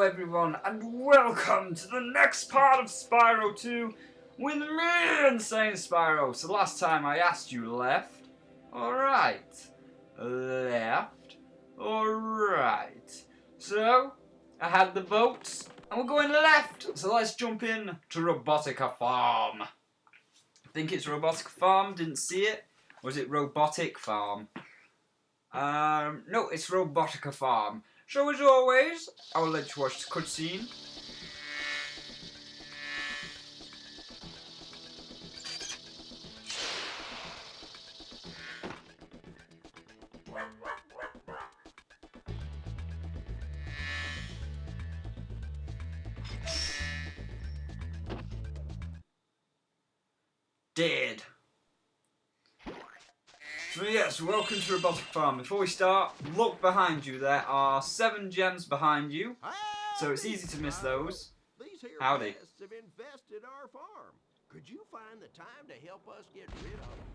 Hello everyone, and welcome to the next part of Spyro 2 with me, Insane Spyro. So last time I asked you left, or right? Left, or right? So, I had the votes, and we're going left. So let's jump in to Robotica Farm. I think it's Robotica Farm, didn't see it. Or was it Robotic Farm? No, it's Robotica Farm. So as always, I will let you watch the cutscene. Dead. So yes, welcome to Robotic Farm. Before we start, look behind you. There are 7 gems behind you, so it's easy to miss those. These here Howdy. pests have infested our farm. Could you find the time to help us get rid of them?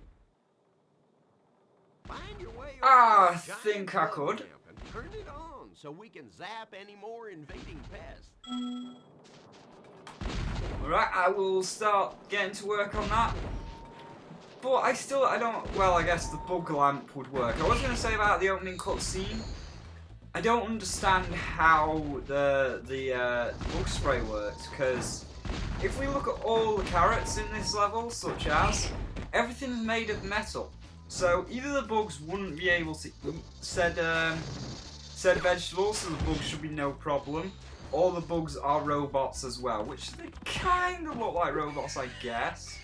Find your way over I to the giant think I plug could. lamp and turn it on so we can zap any more invading pests. Alright, I will start getting to work on that. But I don't, well, I guess the bug lamp would work. I was going to say about the opening cutscene. I don't understand how the bug spray works, because if we look at all the carrots in this level, such as, everything's made of metal. So either the bugs wouldn't be able to eat said vegetables, so the bugs should be no problem, or the bugs are robots as well, which they kind of look like robots, I guess.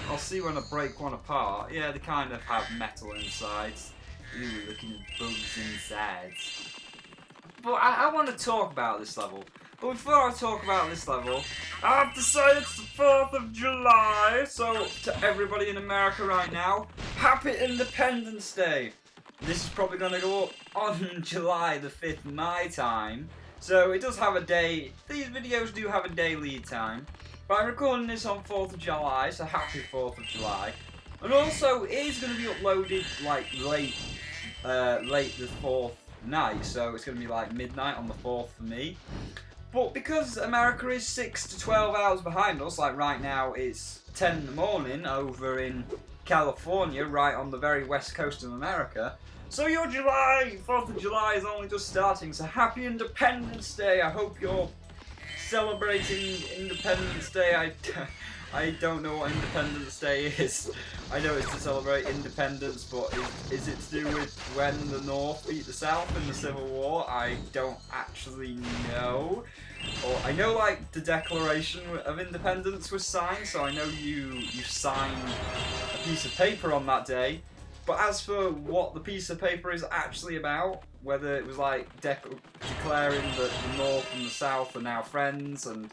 I'll see when I break one apart. Yeah, they kind of have metal insides. Ooh, looking at bugs inside. But I want to talk about this level. But before I talk about this level, I have to say it's the 4th of July. So, to everybody in America right now, Happy Independence Day. This is probably going to go up on July the 5th my time. So, it does have a day. These videos do have a day lead time. But I'm recording this on 4th of July, so happy 4th of July. And also, it is going to be uploaded like late the 4th night, so it's going to be like midnight on the 4th for me. But because America is 6 to 12 hours behind us, like right now it's 10 in the morning over in California, right on the very west coast of America. So your 4th of July is only just starting, so happy Independence Day. I hope you're celebrating Independence Day. I don't know what Independence Day is. I know it's to celebrate independence, but is it to do with when the North beat the South in the Civil War? I don't actually know. Or I know like the Declaration of Independence was signed, so I know you signed a piece of paper on that day. But as for what the piece of paper is actually about, whether it was like declaring that the North and the South are now friends and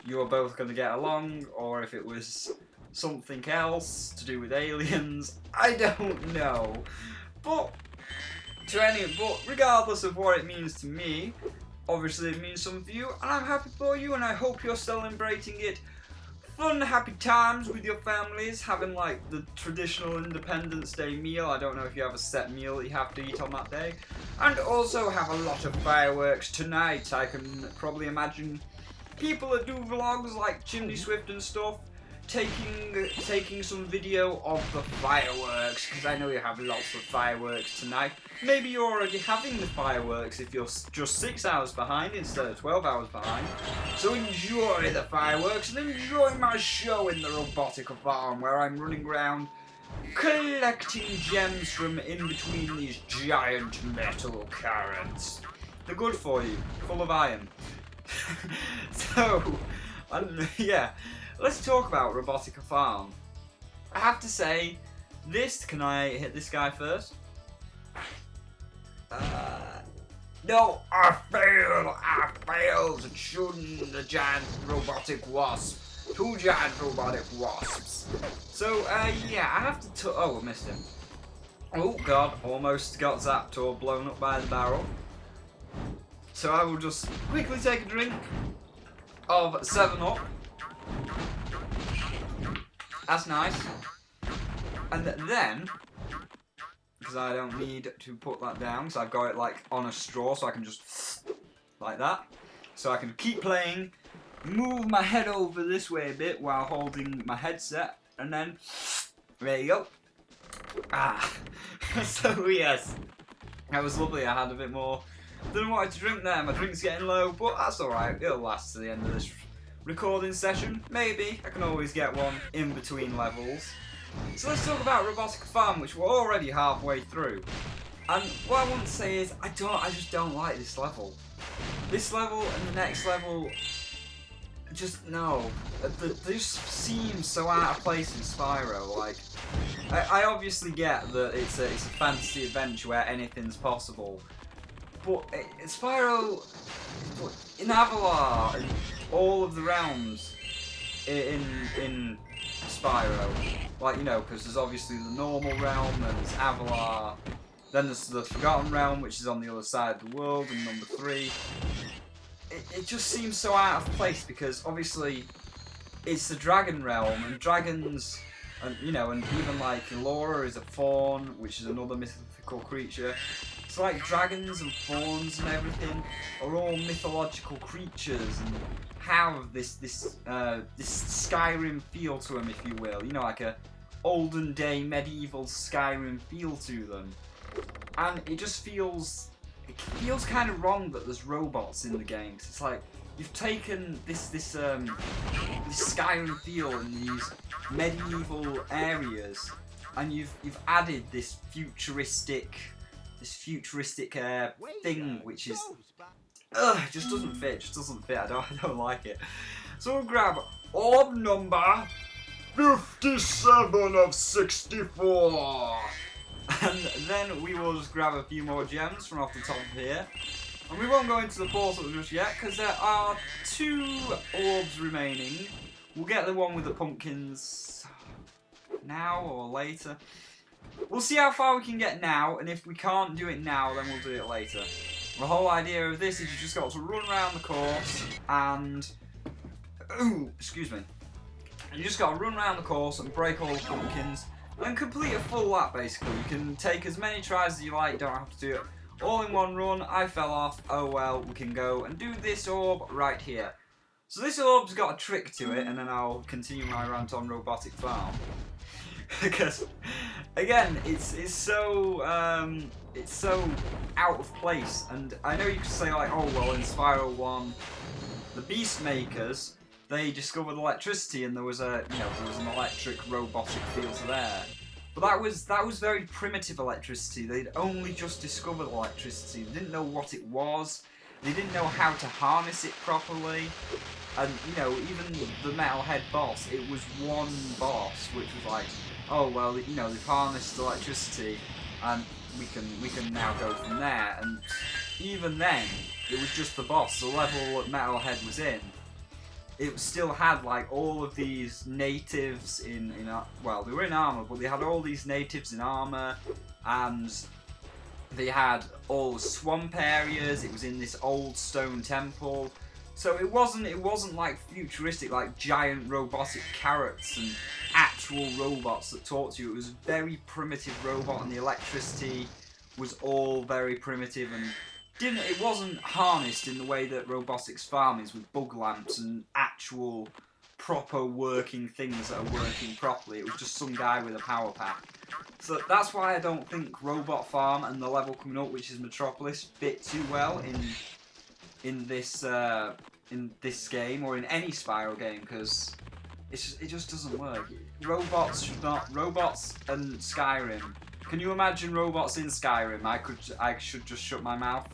you are both going to get along, or if it was something else to do with aliens, I don't know. But regardless of what it means to me, obviously it means something for you, and I'm happy for you, and I hope you're celebrating it. Fun, happy times with your families, having like the traditional Independence Day meal. I don't know if you have a set meal that you have to eat on that day. And also have a lot of fireworks tonight. I can probably imagine people that do vlogs like Chimney Swift and stuff taking some video of the fireworks, because I know you have lots of fireworks tonight. Maybe you're already having the fireworks if you're just 6 hours behind instead of 12 hours behind. So enjoy the fireworks and enjoy my show in the Robotica Farm, where I'm running around collecting gems from in between these giant metal carrots. They're good for you, full of iron. So, yeah. Let's talk about Robotica Farm. I have to say, can I hit this guy first? No, I failed at shooting the giant robotic wasp. 2 giant robotic wasps. So, yeah, I have to, oh, I missed him. Oh god, almost got zapped or blown up by the barrel. So I will just quickly take a drink of 7-Up. That's nice. And then, because I don't need to put that down, because I've got it like on a straw, so I can just like that. So I can keep playing, move my head over this way a bit while holding my headset, and then there you go. Ah, so yes, that was lovely. I had a bit more than I wanted to drink there. My drink's getting low, but that's alright. It'll last to the end of this recording session. Maybe I can always get one in between levels. So let's talk about Robotica Farm, which we're already halfway through. And what I want to say is, I just don't like this level. This level and the next level, just no. They just seem so out of place in Spyro. Like, I obviously get that it's a fantasy adventure where anything's possible, but Spyro, in Avalar, and all of the realms in Spyro, like, you know, because there's obviously the normal realm, and there's Avalar, then there's the Forgotten Realm, which is on the other side of the world, and number 3. It just seems so out of place, because obviously it's the Dragon Realm, and dragons, and you know, and even like Laura is a fawn, which is another mythical creature. So like dragons and fawns and everything are all mythological creatures and have this Skyrim feel to them, if you will. You know, like a olden day medieval Skyrim feel to them. And it just feels kind of wrong that there's robots in the game. 'Cause it's like you've taken this Skyrim feel in these medieval areas, and you've added this futuristic thing, which is it just doesn't fit. It just doesn't fit. I don't like it. So we'll grab orb number 57 of 64. And then we will just grab a few more gems from off the top of here. And we won't go into the portal just yet, because there are 2 orbs remaining. We'll get the one with the pumpkins now or later. We'll see how far we can get now, and if we can't do it now, then we'll do it later. The whole idea of this is you just got to run around the course and... Ooh, excuse me. You just got to run around the course and break all the pumpkins and complete a full lap, basically. You can take as many tries as you like, don't have to do it all in one run. I fell off, oh well, we can go and do this orb right here. So this orb's got a trick to it, and then I'll continue my rant on Robotic Farm. Because, again, it's so out of place, and I know you could say like, oh well, in Spyro 1, the Beast Makers, they discovered electricity, and there was an electric robotic feel to there. But that was very primitive electricity. They'd only just discovered electricity. They didn't know what it was. They didn't know how to harness it properly. And you know, even the Metalhead boss, it was one boss, which was like, oh well, you know, they've harnessed electricity, and we can now go from there. And even then, it was just the boss. The level that Metalhead was in, it still had like all of these natives well, they were in armor, but they had all these natives in armor, and they had all the swamp areas. It was in this old stone temple. So it wasn't like futuristic, like giant robotic carrots and actual robots that talk to you. It was a very primitive robot, and the electricity was all very primitive, and it wasn't harnessed in the way that Robotics Farm is, with bug lamps and actual proper working things that are working properly. It was just some guy with a power pack. So that's why I don't think Robot Farm and the level coming up, which is Metropolis, fit too well in this game, or in any Spyro game, because it just doesn't work. Robots and Skyrim. Can you imagine robots in Skyrim? I should just shut my mouth,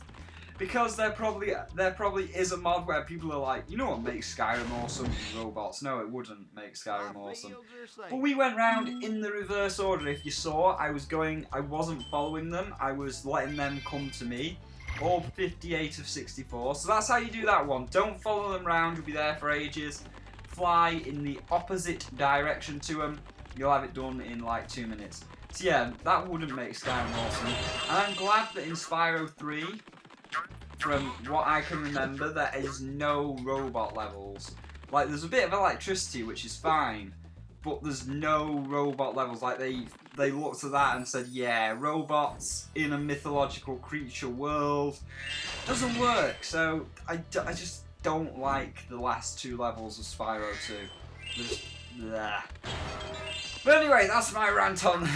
because there probably is a mod where people are like, you know what makes Skyrim awesome? Robots. No, it wouldn't make Skyrim awesome. But we went round in the reverse order. If you saw, I wasn't following them. I was letting them come to me. All 58 of 64. So that's how you do that one. Don't follow them round. You'll be there for ages. Fly in the opposite direction to them. You'll have it done in like 2 minutes. So yeah, that wouldn't make Skyrim awesome. And I'm glad that in Spyro 3, from what I can remember, there is no robot levels. Like, there's a bit of electricity, which is fine, but there's no robot levels. Like, they looked at that and said, yeah, robots in a mythological creature world doesn't work. So I just don't like the last 2 levels of Spyro 2. They're just bleh. But anyway, that's my rant on.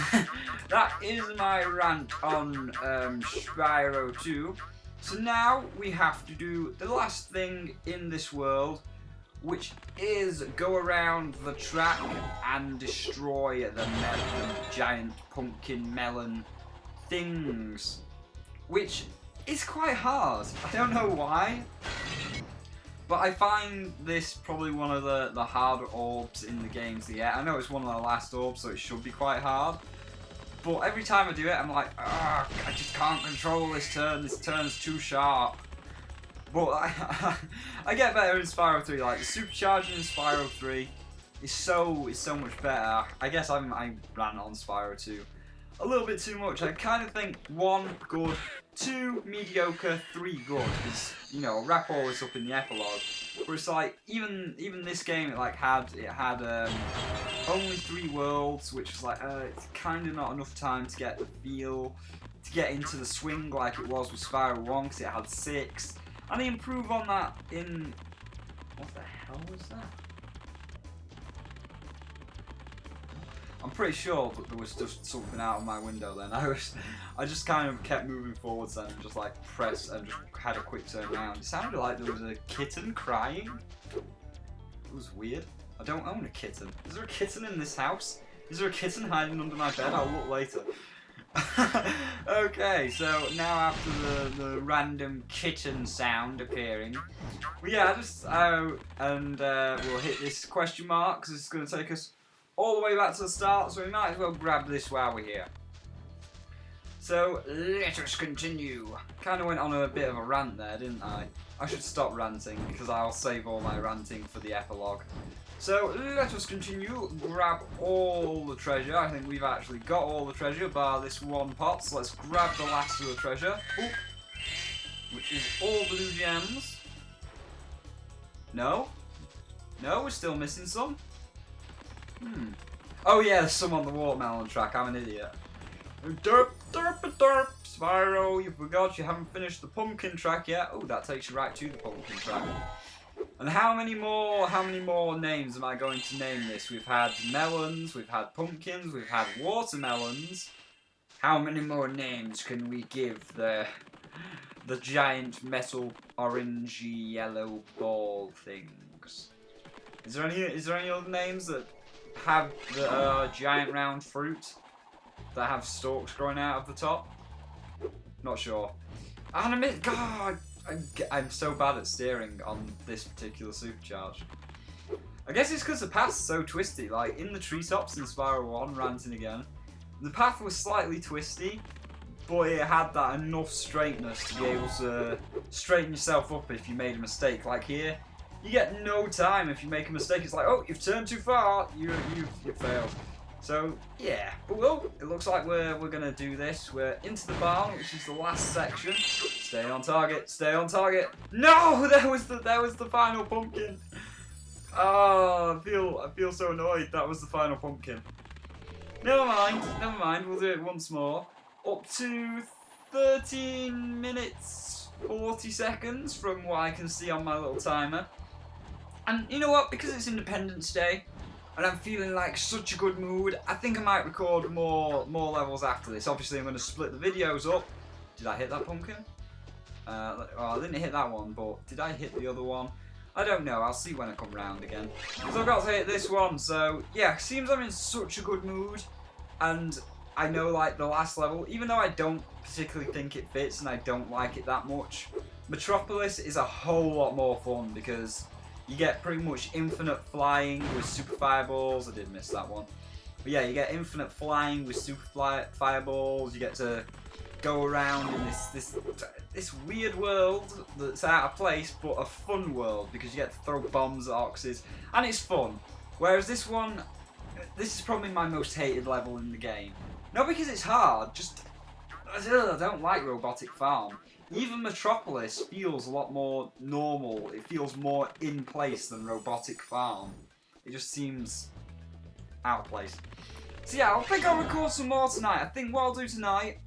That is my rant on Spyro 2. So now we have to do the last thing in this world, which is go around the track and destroy the giant pumpkin melon things, which is quite hard. I don't know why, but I find this probably one of the harder orbs in the games to get. I know it's one of the last orbs, so it should be quite hard. But every time I do it, I'm like, I just can't control this turn. This turn's too sharp. But I get better in Spyro 3. Like the supercharging in Spyro 3 is so much better. I guess I ran on Spyro 2 a little bit too much. I kind of think 1 good, 2 mediocre, 3 good. Because you know, wrap all this up in the epilogue. But it's like even this game, it had only 3 worlds, which was like it's kind of not enough time to get the feel, to get into the swing like it was with Spyro 1, because it had 6. And they improve on that in... What the hell was that? I'm pretty sure that there was just something out of my window then. I just kind of kept moving forwards then and just like pressed and just had a quick turn around. It sounded like there was a kitten crying. It was weird. I don't own a kitten. Is there a kitten in this house? Is there a kitten hiding under my bed? I'll look later. Okay, so now after the random kitten sound appearing, we'll hit this question mark because it's going to take us all the way back to the start, so we might as well grab this while we're here. So let us continue. Kind of went on a bit of a rant there, didn't I? I should stop ranting because I'll save all my ranting for the epilogue. So let us continue, grab all the treasure. I think we've actually got all the treasure bar this 1 pot, so let's grab the last of the treasure. Ooh. Which is all blue gems. No? No, we're still missing some? Oh yeah, there's some on the watermelon track, I'm an idiot. Derp, derp, derp. Spyro, you forgot you haven't finished the pumpkin track yet. Oh, that takes you right to the pumpkin track. And how many more names am I going to name this? We've had melons, we've had pumpkins, we've had watermelons. How many more names can we give the giant metal orangey yellow ball things? Is there any other names that have the giant round fruit that have stalks growing out of the top? Not sure. God, I'm so bad at steering on this particular supercharge. I guess it's because the path's so twisty. Like in the treetops in Spyro 1, ranting again, the path was slightly twisty, but it had that enough straightness to be able to straighten yourself up if you made a mistake. Like here, you get no time if you make a mistake. It's like, oh, you've turned too far, you've failed. So yeah, but well, it looks like we're gonna do this. We're into the barn, which is the last section. Stay on target, stay on target. No, there was the final pumpkin. Oh, I feel so annoyed. That was the final pumpkin. Never mind. We'll do it once more. Up to 13 minutes 40 seconds from what I can see on my little timer. And you know what? Because it's Independence Day, and I'm feeling like such a good mood, I think I might record more levels after this. Obviously, I'm going to split the videos up. Did I hit that pumpkin? I didn't hit that one, but did I hit the other one? I don't know. I'll see when I come round again. Because I've got to hit this one, so yeah, seems I'm in such a good mood. And I know, like, the last level, even though I don't particularly think it fits and I don't like it that much, Metropolis is a whole lot more fun because you get pretty much infinite flying with super fireballs. I did miss that one. But yeah, you get infinite flying with super fireballs. You get to go around in this weird world that's out of place, but a fun world because you get to throw bombs at oxes, and it's fun. Whereas this one, this is probably my most hated level in the game. Not because it's hard, just I don't like Robotic Farm. Even Metropolis feels a lot more normal. It feels more in place than Robotic Farm. It just seems out of place. So yeah, I think I'll record some more tonight. I think what I'll do tonight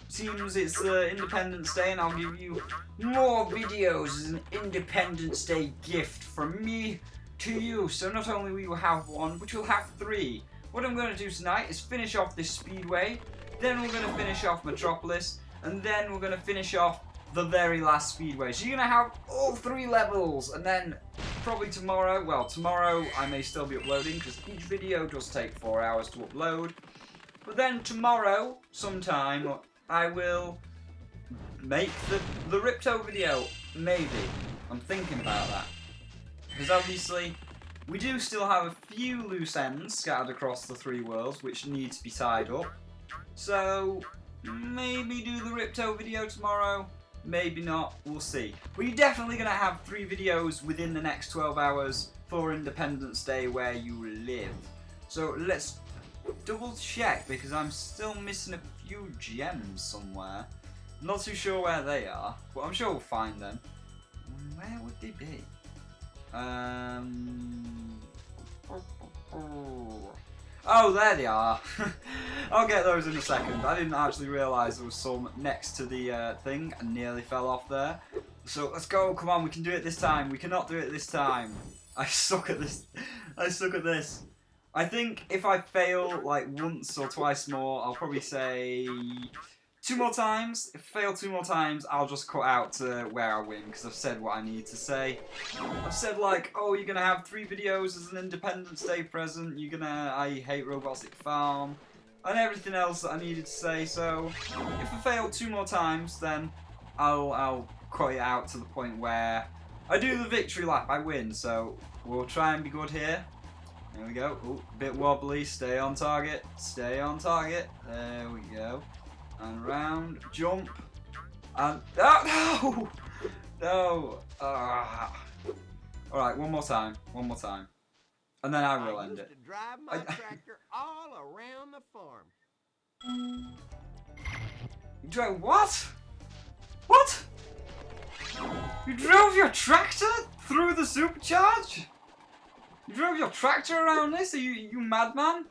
seems it's Independence Day, and I'll give you more videos as an Independence Day gift from me to you. So not only will you have one, but you'll have 3. What I'm going to do tonight is finish off this speedway, then we're going to finish off Metropolis, and then we're going to finish off the very last speedway. So you're going to have all 3 levels, and then probably tomorrow, well, tomorrow I may still be uploading because each video does take 4 hours to upload. But then tomorrow, sometime, I will make the Ripto video. Maybe. I'm thinking about that. Because obviously, we do still have a few loose ends scattered across the 3 worlds which need to be tied up. So, maybe do the Ripto video tomorrow. Maybe not, we'll see. But you're definitely going to have 3 videos within the next 12 hours for Independence Day where you live. So let's double check because I'm still missing a few gems somewhere. Not too sure where they are, but I'm sure we'll find them. Where would they be? Oh, there they are. I'll get those in a second. I didn't actually realise there was some next to the thing. I nearly fell off there. So let's go. Come on, we can do it this time. We cannot do it this time. I suck at this. I suck at this. I think if I fail like once or twice more, I'll probably say 2 more times. If I fail 2 more times, I'll just cut out to where I win because I've said what I need to say. I've said like, oh, you're gonna have 3 videos as an Independence Day present. You're gonna, I hate Robotic Farm, and everything else that I needed to say. So if I fail 2 more times, then I'll cut it out to the point where I do the victory lap. I win. So we'll try and be good here. There we go. Ooh, bit wobbly. Stay on target. Stay on target. There we go. And round, jump, and oh, no, no. All right, one more time, and then I will end it. I used to drive my tractor all around the farm. You drove what? What? You drove your tractor through the supercharge? You drove your tractor around this? Are you madman?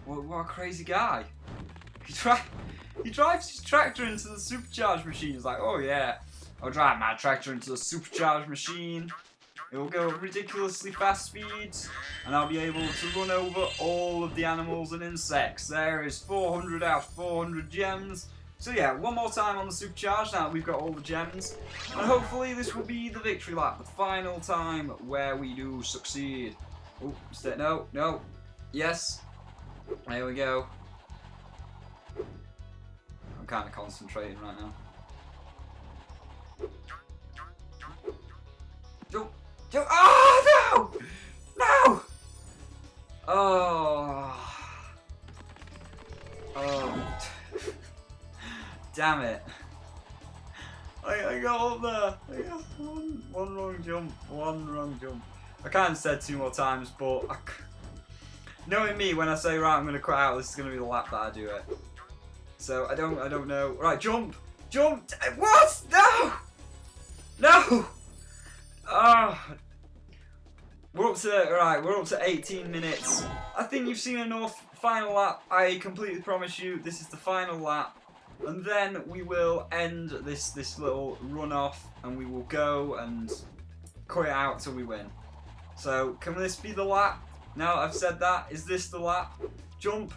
What a crazy guy. He drives his tractor into the supercharge machine. He's like, oh yeah, I'll drive my tractor into the supercharge machine. It will go at ridiculously fast speeds, and I'll be able to run over all of the animals and insects. There is 400 out of 400 gems. So yeah, one more time on the supercharge now that we've got all the gems. And hopefully this will be the victory lap, the final time where we do succeed. Oh, no. Yes. There we go. I'm kind of concentrating right now. Jump! Oh, no! No! Oh. Damn it. I got up there. I got one wrong jump. I kind of said 2 more times, but knowing me, when I say, right, I'm going to cut out, this is going to be the lap that I do it. So I don't know. Right, jump! What? No! We're up to 18 minutes. I think you've seen enough. Final lap. I completely promise you, this is the final lap, and then we will end this little run off, and we will go and cut it out till we win. So can this be the lap? Now I've said that, is this the lap? Jump!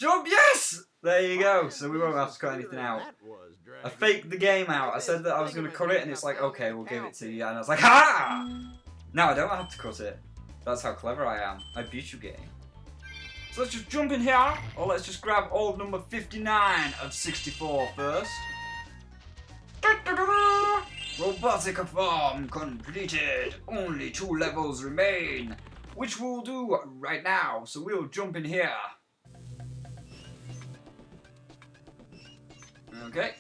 Yes! There you go. So we won't have to cut anything out. I faked the game out. I said that I was going to cut it, and it's like, okay, we'll give it to you. And I was like, ha! Now I don't have to cut it. That's how clever I am. I beat you, game. So let's just jump in here, or let's just grab orb number 59 of 64 first. Robotica farm completed. Only 2 levels remain, which we'll do right now. So we'll jump in here. Okay.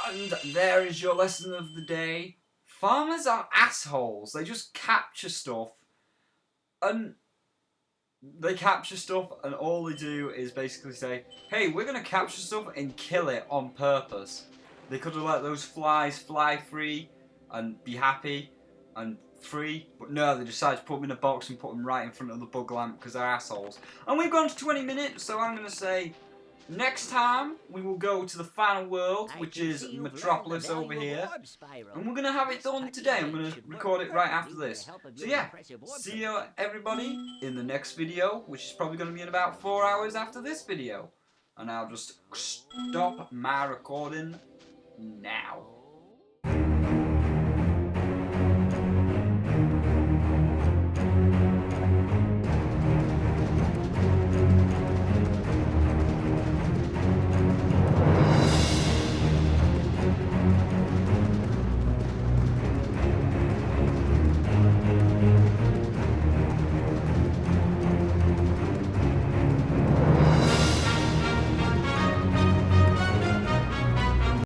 And there is your lesson of the day. Farmers are assholes. They just capture stuff and They capture stuff, and all they do is basically say, hey, we're going to capture stuff and kill it on purpose. They could have let those flies fly free and be happy and free, but no, they decided to put them in a box and put them right in front of the bug lamp because they're assholes. And we've gone to 20 minutes, so I'm going to say, next time we will go to the final world, which is Metropolis over here. And we're going to have it done today. I'm going to record it right after this. So yeah, see you everybody in the next video, which is probably going to be in about 4 hours after this video. And I'll just stop my recording now.